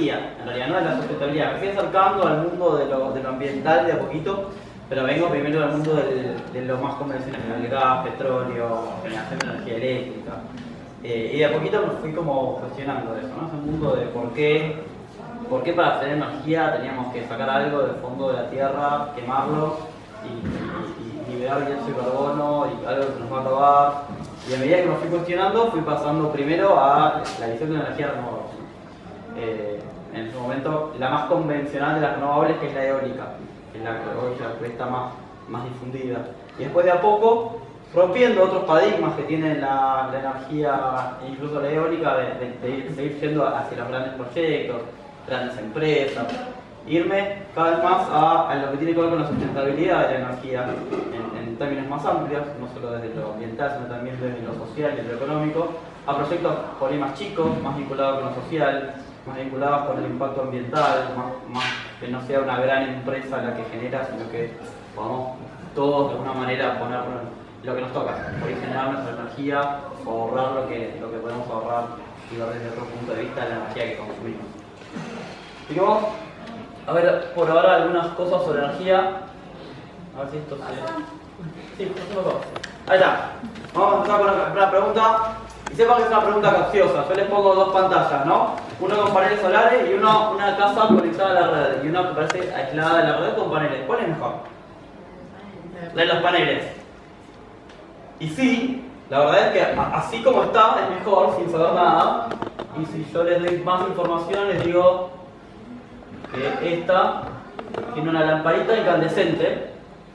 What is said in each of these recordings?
energía, en realidad, no de la sustentabilidad. Me fui acercando al mundo de lo ambiental de a poquito, pero vengo primero al mundo de lo más convencional, el gas, petróleo, generación de energía eléctrica. Y de a poquito me fui como cuestionando eso, ¿no? Es un mundo de por qué para tener energía teníamos que sacar algo del fondo de la tierra, quemarlo y liberar dióxido de carbono y algo que nos va a robar. Y a medida que me fui cuestionando, fui pasando primero a la visión de energía renovable. En su momento, la más convencional de las renovables, que es la eólica, que es la que está más difundida. Y después de a poco, rompiendo otros paradigmas que tiene la energía, incluso la eólica, de seguir yendo hacia los grandes proyectos, grandes empresas, irme cada vez más a lo que tiene que ver con la sustentabilidad de la energía en términos más amplios, no solo desde lo ambiental, sino también desde lo social y lo económico, a proyectos por ahí más chicos, más vinculados con lo social, más vinculados con el impacto ambiental, más que no sea una gran empresa la que genera, sino que podamos todos de alguna manera poner lo que nos toca, por ahí generar nuestra energía o ahorrar lo que podemos ahorrar y ver desde otro punto de vista la energía que consumimos. Y vamos a ver por ahora algunas cosas sobre energía. A ver si esto se... Sí, ahí está. Vamos a empezar con la primera pregunta. Y sepan que es una pregunta capciosa. Yo les pongo dos pantallas, ¿no? Uno con paneles solares y una casa conectada a la red. Y una que parece aislada de la red con paneles. ¿Cuál es mejor? La de los paneles. Y sí, la verdad es que así como está es mejor, sin saber nada. Y si yo les doy más información, les digo que esta tiene una lamparita incandescente,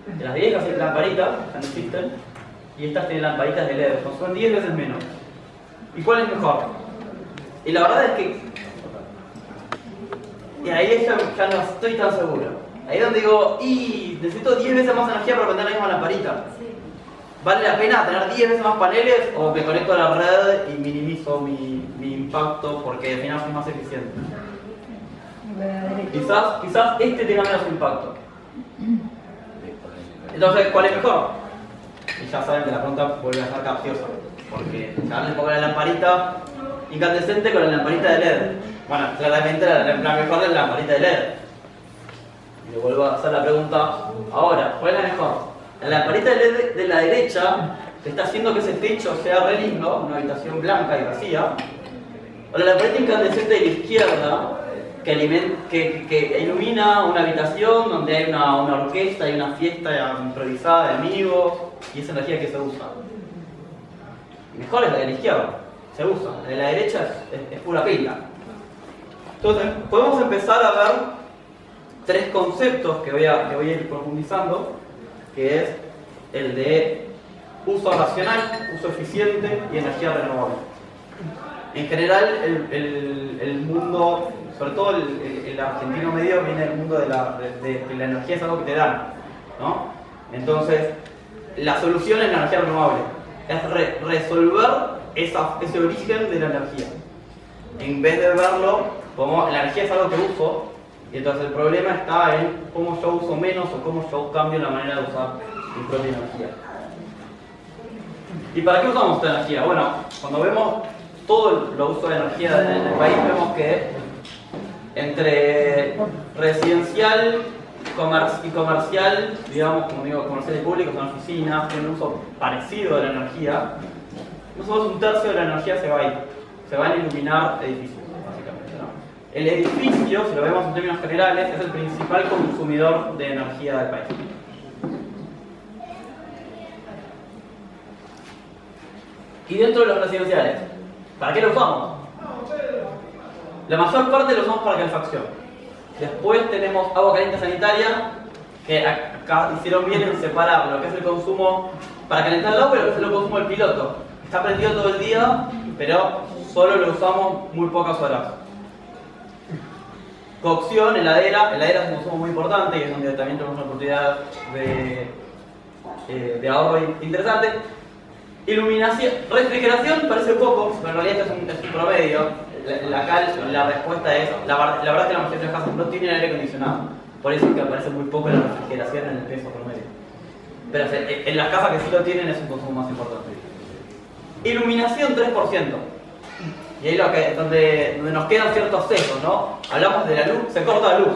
de las viejas lamparitas, ya no existen, y estas tienen lamparitas de LED, son 10 veces menos. ¿Y cuál es mejor? Y la verdad es que y ahí ya no estoy tan seguro. Ahí es donde digo, necesito 10 veces más energía para prender la misma lamparita. ¿Vale la pena tener 10 veces más paneles o me conecto a la red y minimizo mi impacto porque al final soy más eficiente? Quizás este tenga menos impacto. Entonces, ¿cuál es mejor? Y ya saben que la pregunta vuelve a ser capciosa, porque ya les pongo la lamparita incandescente con la lamparita de LED. Bueno, claramente la mejor es la lamparita de LED. Y le vuelvo a hacer la pregunta ahora, ¿cuál es la mejor? La lamparita de LED de la derecha, que está haciendo que ese techo sea re lindo, una habitación blanca y vacía, o la lamparita incandescente de la izquierda, que ilumina una habitación donde hay una orquesta y una fiesta improvisada de amigos y esa energía que se usa. Mejor es la de la izquierda, se usa. La de la derecha es pura pila. Entonces, podemos empezar a ver tres conceptos que voy a ir profundizando, que es el de uso racional, uso eficiente y energía renovable. En general, el mundo, sobre todo el argentino medio, viene del mundo de que la energía es algo que te dan, ¿no? Entonces, la solución es la energía renovable, es resolver ese origen de la energía. En vez de verlo como la energía es algo que uso, y entonces el problema está en cómo yo uso menos o cómo yo cambio la manera de usar mi propia energía. ¿Y para qué usamos esta energía? Bueno, cuando vemos todo el uso de energía en el país, vemos que entre residencial y comercial, digamos, como digo, comercial y público, son oficinas, tienen un uso parecido de la energía. Más o menos un tercio de la energía se va a iluminar edificios, básicamente, ¿no? El edificio, si lo vemos en términos generales, es el principal consumidor de energía del país. Y dentro de los residenciales, ¿para qué lo usamos? La mayor parte lo usamos para calefacción. Después tenemos agua caliente sanitaria, que acá hicieron bien en separar lo que es el consumo para calentar el agua y lo que es el consumo del piloto. Está prendido todo el día, pero solo lo usamos muy pocas horas. Cocción, heladera es un consumo muy importante y es donde también tenemos una oportunidad de ahorro interesante. Iluminación, refrigeración parece poco, pero en realidad es un promedio. La respuesta es, la verdad es que la mayoría de las casas no tienen aire acondicionado, por eso es que aparece muy poco la refrigeración en el peso promedio. Pero en las casas que sí lo tienen es un consumo más importante. Iluminación 3%. Y ahí donde nos quedan ciertos sesgos, ¿no? Hablamos de la luz, se corta la luz.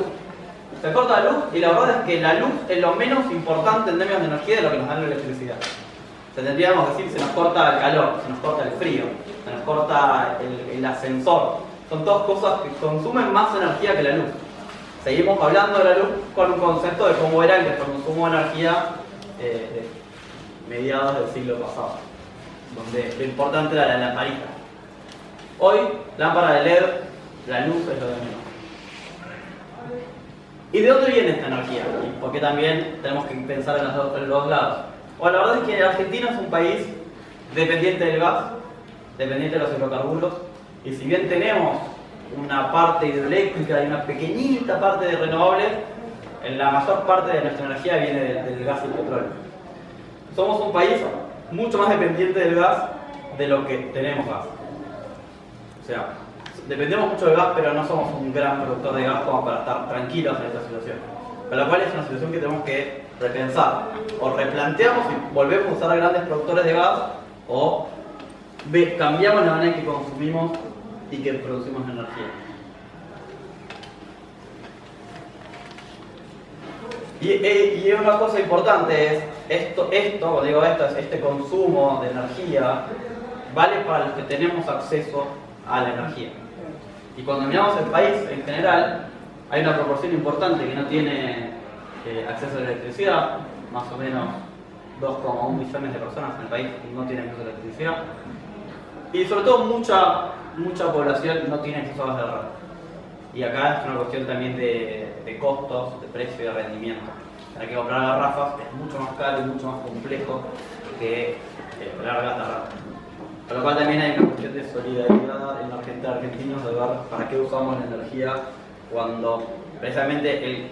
Se corta la luz y la verdad es que la luz es lo menos importante en términos de energía de lo que nos da la electricidad. O sea, tendríamos que decir, se nos corta el calor, se nos corta el frío, se nos corta el ascensor. Son todas cosas que consumen más energía que la luz. Seguimos hablando de la luz con un concepto de cómo era el consumo de energía de mediados del siglo pasado, donde lo importante era la lamparita. Hoy, lámpara de LED, la luz es lo de menos. ¿Y de dónde viene esta energía? Porque también tenemos que pensar en los dos lados. Bueno, la verdad es que Argentina es un país dependiente del gas, dependiente de los hidrocarburos, y si bien tenemos una parte hidroeléctrica y una pequeñita parte de renovables, la mayor parte de nuestra energía viene del gas y el petróleo. Somos un país mucho más dependiente del gas de lo que tenemos gas. O sea, dependemos mucho del gas, pero no somos un gran productor de gas como para estar tranquilos en esta situación. Con lo cual es una situación que tenemos que repensar. O replanteamos y volvemos a usar grandes productores de gas, o cambiamos la manera en que consumimos y que producimos energía. Y una cosa importante es, este consumo de energía vale para los que tenemos acceso a la energía. Y cuando miramos el país en general, hay una proporción importante que no tiene acceso a la electricidad, más o menos 2,1 millones de personas en el país no tienen acceso a la electricidad. Y sobre todo mucha población no tiene acceso a gas de red. Y acá es una cuestión también de costos, de precio y de rendimiento. Tener que comprar garrafas es mucho más caro y mucho más complejo que comprar gas de red. Con lo cual también hay una cuestión de solidaridad en la argentinos de ver para qué usamos la energía cuando precisamente,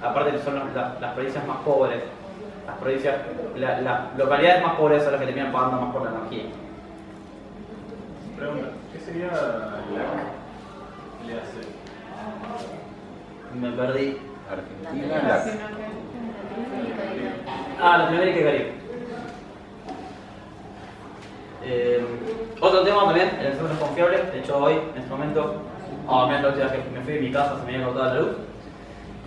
aparte que son las provincias más pobres, las localidades más pobres son las que terminan pagando más por la energía. Pregunta, ¿qué sería LAC? Me perdí. Argentina, LAC. Latinoamérica y Caribe. Otro tema también, elecciones confiables. De hecho hoy, en este momento, la última vez que me fui de mi casa se me había cortado la luz.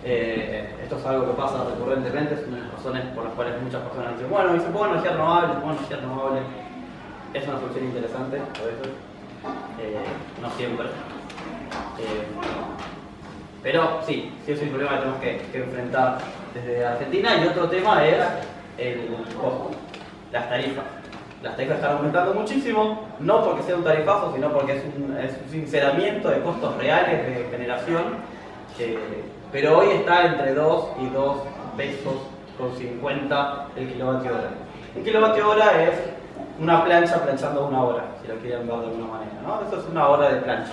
Esto es algo que pasa recurrentemente, es una de las razones por las cuales muchas personas dicen, bueno, y se pongan energía renovable, es una solución interesante a veces, no siempre. Pero sí es un problema que tenemos que enfrentar desde Argentina. Y otro tema es el costo, las tarifas. Las tarifas están aumentando muchísimo, no porque sea un tarifazo, sino porque es un sinceramiento de costos reales de generación, pero hoy está entre 2 y 2 pesos con 50 el kilovatio hora. Un kilovatio hora es una plancha planchando 1 hora, si lo quieren ver de alguna manera, ¿no? Eso es 1 hora de plancha.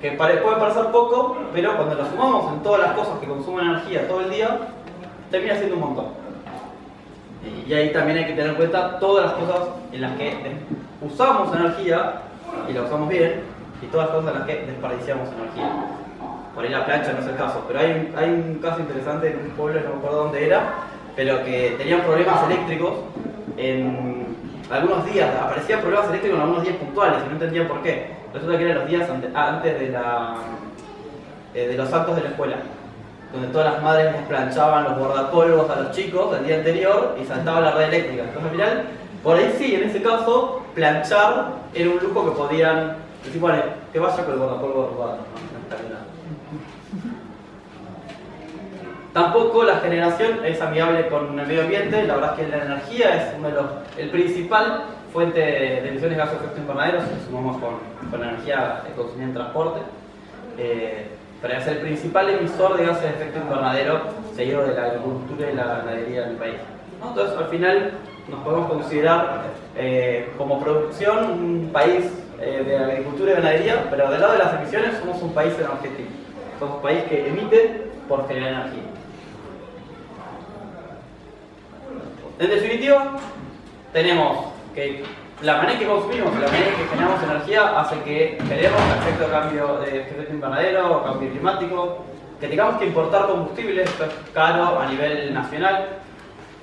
Que puede parecer poco, pero cuando lo sumamos en todas las cosas que consumen energía todo el día, termina siendo un montón. Y ahí también hay que tener en cuenta todas las cosas en las que usamos energía y la usamos bien, y todas las cosas en las que desperdiciamos energía. Por ahí la plancha no es el caso, pero hay un caso interesante en un pueblo, no me acuerdo dónde era, pero que tenían problemas eléctricos en algunos días, aparecían problemas eléctricos en algunos días puntuales y no entendían por qué. Resulta que eran los días antes de los actos de la escuela, donde todas las madres les planchaban los guardapolvos a los chicos el día anterior y saltaba la red eléctrica. Entonces al final, por ahí sí, en ese caso, planchar era un lujo que podían decir, bueno, que vaya con el guardapolvo robado, no está bien nada. Tampoco la generación es amigable con el medio ambiente. La verdad es que la energía es el principal fuente de emisiones de gases de efecto invernadero, si lo sumamos con la energía consumida en transporte. Pero es el principal emisor de gases de efecto invernadero, seguido de la agricultura y la ganadería del país, ¿no? Entonces, al final, nos podemos considerar como producción un país de agricultura y ganadería, pero del lado de las emisiones somos un país energético. Somos un país que emite por generar energía. En definitiva, tenemos que la manera en que consumimos, la manera en que generamos energía hace que generemos efecto de cambio de efecto invernadero o cambio climático, que tengamos que importar combustibles, esto es caro a nivel nacional,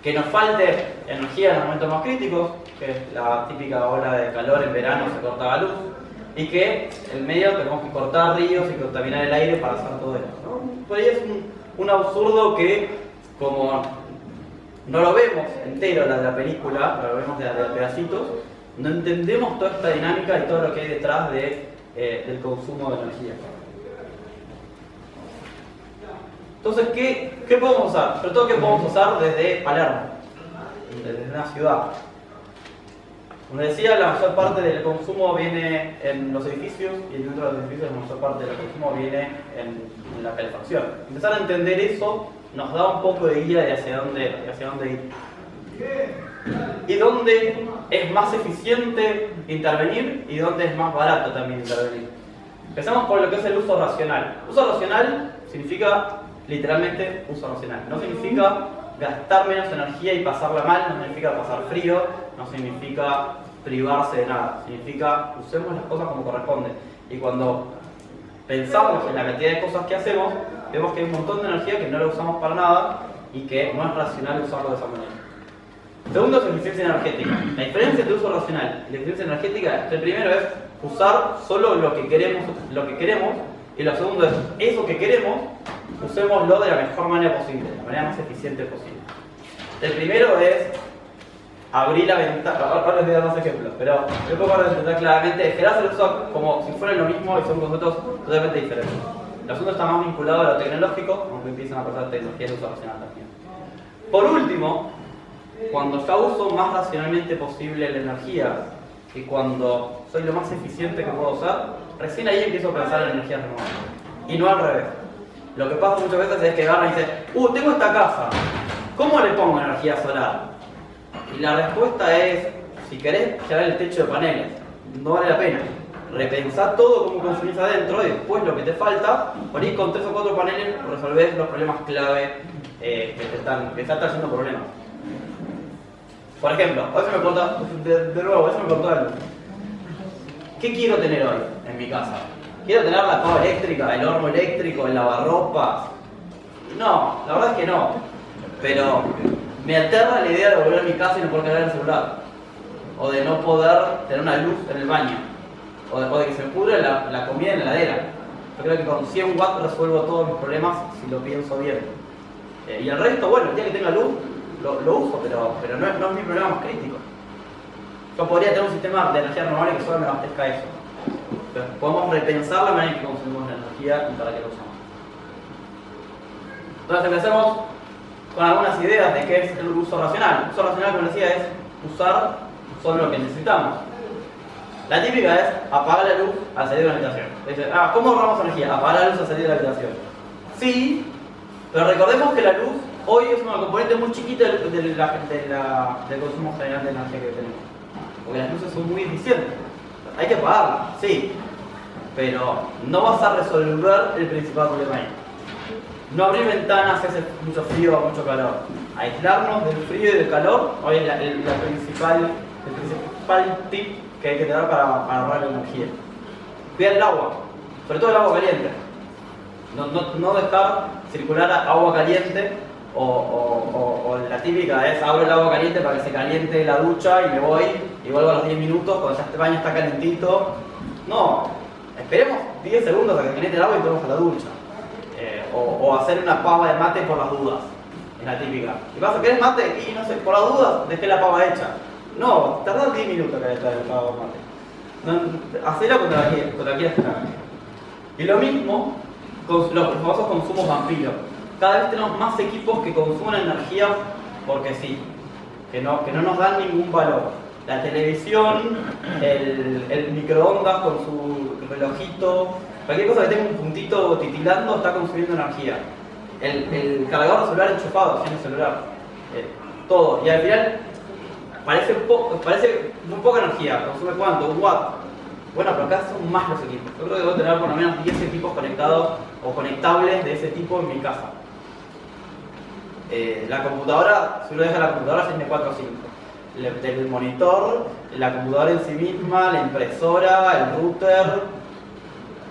que nos falte energía en los momentos más críticos, que es la típica ola de calor en verano, se corta la luz, y que en medio tenemos que cortar ríos y contaminar el aire para hacer todo eso, ¿no? Por ahí es un absurdo que, como no lo vemos entero la película, lo vemos de pedacitos, no entendemos toda esta dinámica y todo lo que hay detrás del consumo de energía. Entonces, ¿qué podemos usar? Sobre todo, ¿qué podemos usar desde Palermo? Desde una ciudad. Como decía, la mayor parte del consumo viene en los edificios y dentro de los edificios la mayor parte del consumo viene en la calefacción. Empezar a entender eso nos da un poco de guía de hacia dónde ir. Y dónde es más eficiente intervenir y dónde es más barato también intervenir. Empezamos por lo que es el uso racional. Uso racional significa literalmente uso racional. No significa gastar menos energía y pasarla mal, no significa pasar frío, no significa privarse de nada. Significa usemos las cosas como corresponde. Y cuando pensamos en la cantidad de cosas que hacemos, vemos que hay un montón de energía que no la usamos para nada y que no es racional usarlo de esa manera. Segundo es eficiencia energética. La diferencia entre uso racional y la eficiencia energética, el primero es usar solo lo que queremos, y lo segundo es eso que queremos, usémoslo de la mejor manera posible, de la manera más eficiente posible. El primero es abrir la ventana, ahora les voy a dar más ejemplos, pero yo puedo entender claramente, generar el uso como si fueran lo mismo y son conceptos totalmente diferentes. El asunto está más vinculado a lo tecnológico, aunque empiezan a pasar tecnología de uso racional también. Por último, cuando ya uso más racionalmente posible la energía y cuando soy lo más eficiente que puedo usar, recién ahí empiezo a pensar en energías renovables. Y no al revés. Lo que pasa muchas veces es que agarran y dicen, tengo esta casa, ¿cómo le pongo energía solar? Y la respuesta es, si querés llenar el techo de paneles, no vale la pena. Repensá todo cómo consumís adentro y después lo que te falta, por ahí con 3 o 4 paneles resolvés los problemas clave que te están trayendo problemas. Por ejemplo, hoy se me pregunta, de nuevo, hoy se me preguntó algo. ¿Qué quiero tener hoy en mi casa? ¿Quiero tener la pava eléctrica, el horno eléctrico, el lavarropas? No, la verdad es que no. Pero me aterra la idea de volver a mi casa y no poder cargar el celular. O de no poder tener una luz en el baño. O de que se me pudre la comida en la heladera. Yo creo que con 100 watts resuelvo todos mis problemas si lo pienso bien. Y el resto, bueno, el día que tenga luz, lo uso, pero no es mi problema más crítico. Yo podría tener un sistema de energía renovable que solo me abastezca eso. Pero podemos repensar la manera en que consumimos la energía y para qué lo usamos. Entonces empecemos con algunas ideas de qué es el uso racional. El uso racional, como decía, es usar solo lo que necesitamos. La típica es apagar la luz al salir de la habitación. Dice, ¿cómo ahorramos energía? Apagar la luz al salir de la habitación. Sí, pero recordemos que la luz hoy es una componente muy chiquita del consumo general de energía que tenemos. Porque las luces son muy eficientes. Hay que apagarlas, sí, pero no vas a resolver el principal problema ahí. No abrir ventanas si hace mucho frío o mucho calor. Aislarnos del frío y del calor hoy es el principal tip que hay que tener para ahorrar la energía. Cuidar el agua, sobre todo el agua caliente. No dejar circular agua caliente o la típica es abro el agua caliente para que se caliente la ducha y me voy y vuelvo a los 10 minutos cuando ya este baño está calentito. No, esperemos 10 segundos a que caliente el agua y entramos a la ducha. O hacer una pava de mate por las dudas, es la típica. ¿Y vas a querer mate? Y no sé, por las dudas dejé la pava hecha. No, tardás 10 minutos que calentar el pava de mate. Hacela cuando la quieras tener. Y lo mismo con los famosos consumos vampiros. Cada vez tenemos más equipos que consumen energía porque sí, que no nos dan ningún valor. La televisión, el microondas con su relojito, cualquier cosa que tenga un puntito titilando está consumiendo energía. El cargador de celular enchufado, sin el celular. Todo. Y al final parece muy poca energía. ¿Consume cuánto? ¿1 watt? Bueno, pero acá son más los equipos. Yo creo que debo tener por lo menos 10 equipos conectados o conectables de ese tipo en mi casa. La computadora, si uno deja la computadora, tiene 4 o 5. El monitor, la computadora en sí misma, la impresora, el router,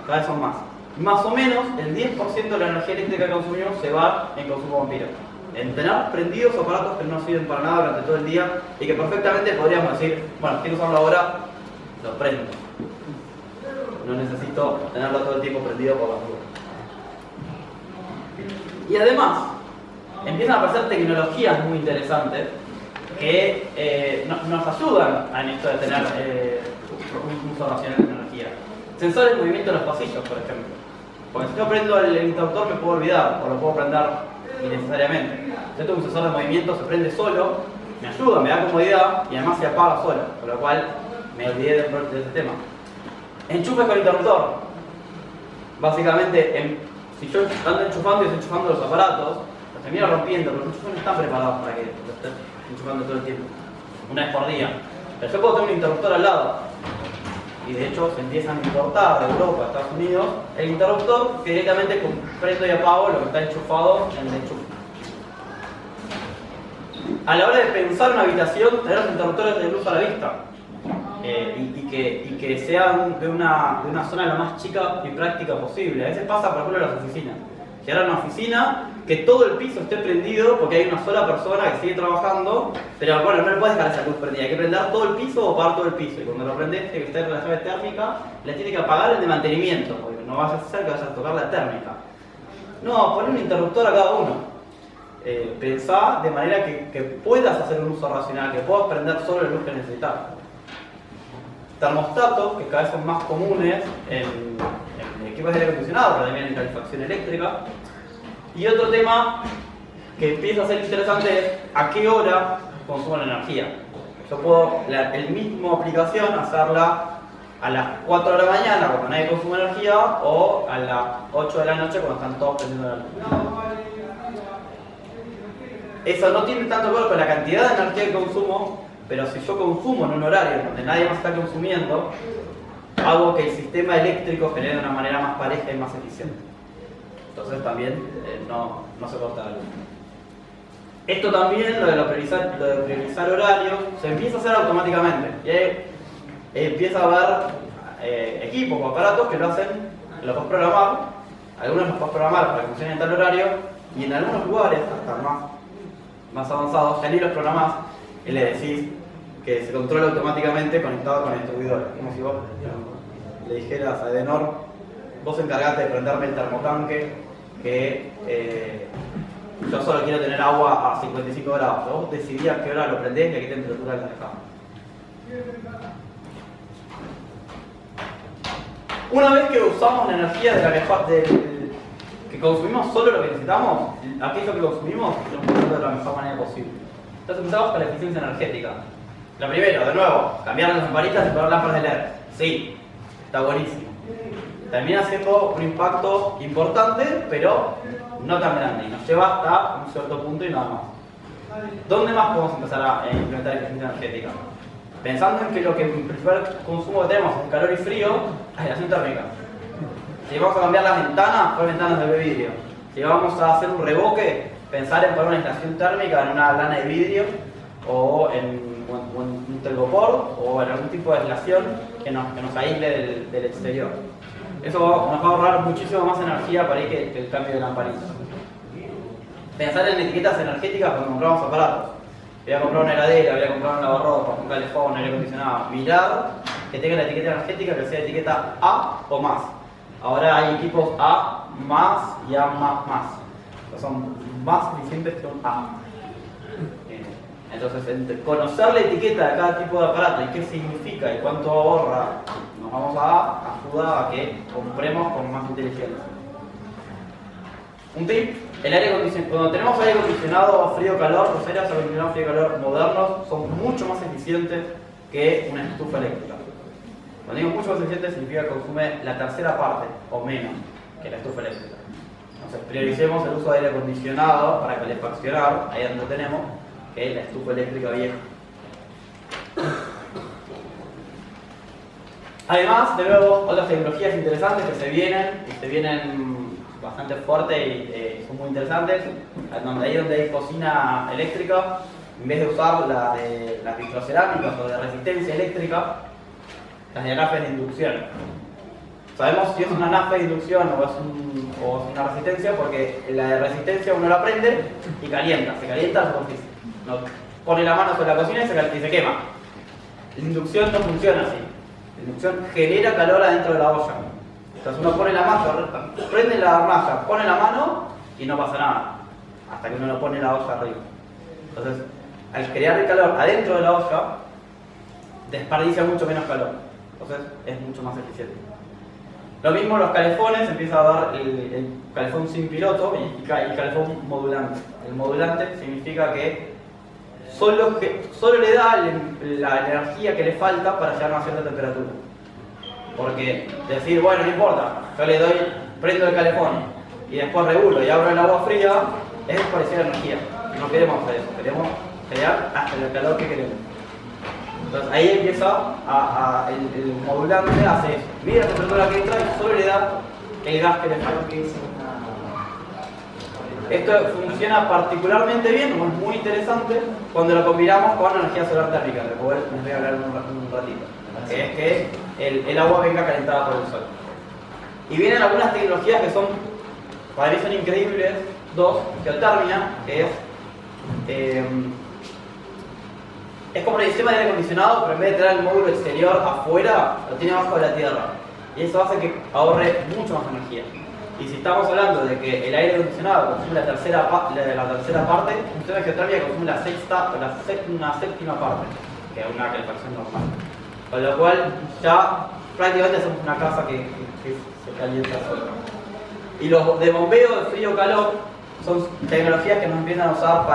cada vez son más. Más o menos el 10% de la energía eléctrica que consumimos se va en consumo vampiro. En tener prendidos aparatos que no sirven para nada durante todo el día y que perfectamente podríamos decir, bueno, quiero usarlo ahora, lo prendo. no necesito tenerlo todo el tiempo prendido por las dudas. Y además, empiezan a aparecer tecnologías muy interesantes que nos ayudan en esto de tener un uso racional de energía. Sensores de movimiento en los pasillos, por ejemplo. Porque si yo prendo el interruptor me puedo olvidar, o lo puedo prender innecesariamente. Si yo tengo un sensor de movimiento, se prende solo, me ayuda, me da comodidad y además se apaga solo, con lo cual me olvidé de ese tema. Enchufes con interruptor. Básicamente, si yo ando enchufando y desenchufando los aparatos, los termino rompiendo, porque los enchufes no están preparados para que los estés enchufando todo el tiempo, una vez por día. Pero yo puedo tener un interruptor al lado. Y de hecho se empiezan a importar de Europa a Estados Unidos el interruptor que directamente prendo y apago lo que está enchufado en el enchufe. A la hora de pensar una habitación, tener los interruptores de luz a la vista y que sea de una zona lo más chica y práctica posible. A veces pasa, por ejemplo, en las oficinas. Llegar a una oficina, que todo el piso esté prendido porque hay una sola persona que sigue trabajando, pero bueno, no le puedes dejar esa luz prendida, hay que prender todo el piso o apagar todo el piso. Y cuando lo prendes, que esté en la llave térmica, le tiene que apagar el de mantenimiento, porque no vas a hacer que vayas a tocar la térmica. No, poner un interruptor a cada uno. Pensá de manera que puedas hacer un uso racional, que puedas prender solo la luz que necesitas. Termostatos, que cada vez son más comunes en equipos de aire acondicionado, pero también en calefacción eléctrica. Y otro tema que empieza a ser interesante es a qué hora consumo la energía. Yo puedo, la misma aplicación, hacerla a las 4 de la mañana cuando nadie consume energía o a las 8 de la noche cuando están todos prendiendo la luz. Eso no tiene tanto que ver con la cantidad de energía que consumo, pero si yo consumo en un horario donde nadie más está consumiendo, hago que el sistema eléctrico genere de una manera más pareja y más eficiente. Entonces también no se corta la luz. Esto también, lo de priorizar horarios, se empieza a hacer automáticamente. Y ahí empieza a haber equipos o aparatos que lo hacen, lo puedes programar, algunos los puedes programar para que funcionen en tal horario, y en algunos lugares, hasta más avanzados, ya ni los programás y le decís que se controla automáticamente conectado con el distribuidor. Como si vos le dijeras a Edenor, vos encargate de prenderme el termotanque, que yo solo quiero tener agua a 55 grados. Vos decidías qué hora lo prendés y a qué temperatura lo dejás. Una vez que usamos la energía de la que consumimos solo lo que necesitamos, aquello que consumimos lo usamos de la mejor manera posible. Entonces empezamos con la eficiencia energética. Lo primero, de nuevo, cambiar las lamparitas y poner lámparas de LED. Sí, está buenísimo. Termina siendo un impacto importante, pero no tan grande, y nos lleva hasta un cierto punto y nada más. ¿Dónde más podemos empezar a implementar eficiencia energética? Pensando en que el principal consumo que tenemos es calor y frío, aislación térmica. Si vamos a cambiar las ventanas, poner ventanas de vidrio. Si vamos a hacer un revoque, pensar en poner una aislación térmica en una lana de vidrio o en un telgopor o en algún tipo de aislación que nos aísle del exterior. Eso nos va a ahorrar muchísimo más energía para ir que el cambio de lamparita. Pensar en etiquetas energéticas cuando compramos aparatos. Voy a comprar una heladera, voy a comprar un lavarropas, un calefón, aire acondicionado. Mirar que tenga la etiqueta energética que sea etiqueta A o más. Ahora hay equipos A más y A más. Son más eficientes que un A. Entonces, conocer la etiqueta de cada tipo de aparato y qué significa y cuánto ahorra, nos vamos a ayudar a que compremos con más inteligencia. Un tip, el aire acondicionado. Cuando tenemos aire acondicionado frío-calor, los aires acondicionados frío-calor modernos son mucho más eficientes que una estufa eléctrica. Cuando digo mucho más eficiente significa que consume la tercera parte o menos que la estufa eléctrica. Entonces prioricemos el uso de aire acondicionado para calefaccionar, ahí es donde tenemos, que es la estufa eléctrica vieja. Además, de nuevo, otras tecnologías interesantes que se vienen bastante fuertes y son muy interesantes. Donde hay cocina eléctrica, en vez de usar las vitrocerámicas o de resistencia eléctrica, las de anafes de inducción. Sabemos si es una anafe de inducción o es una resistencia porque la de resistencia uno la prende y se calienta la superficie. No, pone la mano sobre la cocina y se quema. La inducción no funciona así. La inducción genera calor adentro de la olla. Entonces uno pone la masa, prende la hornalla, pone la mano y no pasa nada. Hasta que uno no pone la olla arriba. Entonces, al crear el calor adentro de la olla, desperdicia mucho menos calor. Entonces, es mucho más eficiente. Lo mismo los calefones, empieza a dar el calefón sin piloto y el calefón modulante. El modulante significa que solo le da la energía que le falta para llegar a una cierta temperatura. Porque decir, bueno, no importa, yo le doy, prendo el calefón y después regulo y abro el agua fría, es desperdiciar energía. No queremos hacer eso, queremos crear hasta el calor que queremos. Entonces ahí empieza el modulante hace eso. Mira la temperatura que entra y solo le da el gas que le falta. Esto funciona particularmente bien, es muy interesante, cuando lo combinamos con energía solar térmica, de la cual les voy a hablar un ratito. Que es que el agua venga calentada por el sol. Y vienen algunas tecnologías que son, para mí son increíbles. Dos, geotermia, que es como el sistema de aire acondicionado, pero en vez de tener el módulo exterior afuera, lo tiene abajo de la tierra. Y eso hace que ahorre mucho más energía. Y si estamos hablando de que el aire acondicionado consume la tercera parte, un sistema de geotermia consume una séptima parte, que es una calefacción normal. Con lo cual ya prácticamente hacemos una casa que se calienta sola. Y los de bombeo de frío-calor son tecnologías que nos empiezan a usar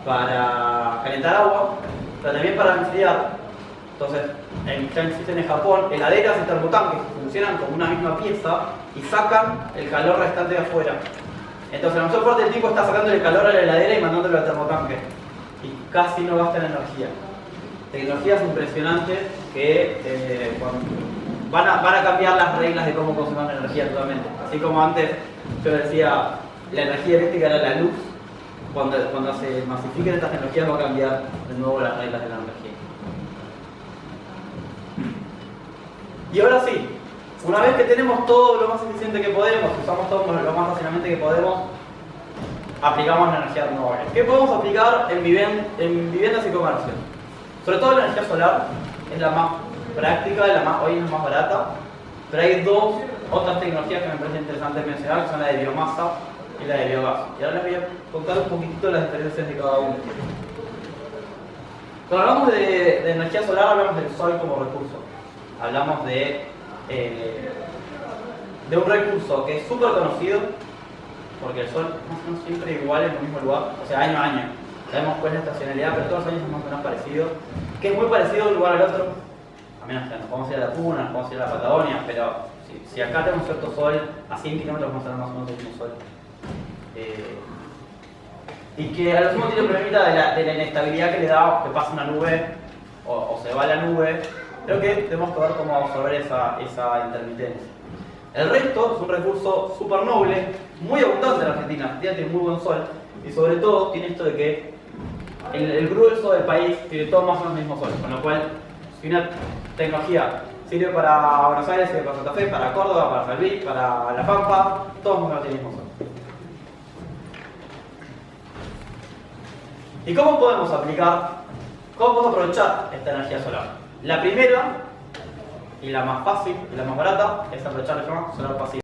para calentar agua, pero también para enfriar. Entonces, ya existen en Japón heladeras y termotanques que funcionan como una misma pieza y sacan el calor restante de afuera. Entonces, la mayor parte del tiempo está sacando el calor a la heladera y mandándolo al termotanque. Y casi no gastan energía. Tecnologías impresionantes que van a cambiar las reglas de cómo consumir energía totalmente. Así como antes yo decía, la energía eléctrica era la luz. Cuando se masifiquen estas tecnologías va a cambiar de nuevo las reglas de la energía. Y ahora sí, una vez que tenemos todo lo más eficiente que podemos, usamos todo lo más racionalmente que podemos, aplicamos la energía renovable. ¿Qué podemos aplicar en viviendas y comercios? Sobre todo la energía solar es la más práctica, hoy es la más barata, pero hay dos otras tecnologías que me parecen interesantes mencionar, que son la de biomasa y la de biogás. Y ahora les voy a contar un poquitito las diferencias de cada uno. Cuando hablamos de energía solar, hablamos del sol como recurso. Hablamos de un recurso que es súper conocido, porque el sol más o menos siempre igual en el mismo lugar, o sea, año a año. Sabemos cuál es la estacionalidad, pero todos los años es más o menos parecido, que es muy parecido de un lugar al otro, a menos que nos podemos ir a la Puna, nos podemos ir a la Patagonia, pero si acá tenemos cierto sol, a 100 kilómetros vamos a tener más o menos el mismo sol. Y que a lo mismo tiene el problemita de la inestabilidad que le da que pasa una nube o se va la nube. Creo que tenemos que ver cómo absorber esa intermitencia. El resto es un recurso súper noble, muy abundante en Argentina tiene muy buen sol, y sobre todo tiene esto de que el grueso del país tiene todo más o menos el mismo sol, con lo cual si una tecnología sirve para Buenos Aires, sirve para Santa Fe, para Córdoba, para San Luis, para La Pampa, todos más o menos tienen el mismo sol. ¿Y cómo podemos aprovechar esta energía solar? La primera, y la más fácil y la más barata, es aprovechar la llama solar pasiva.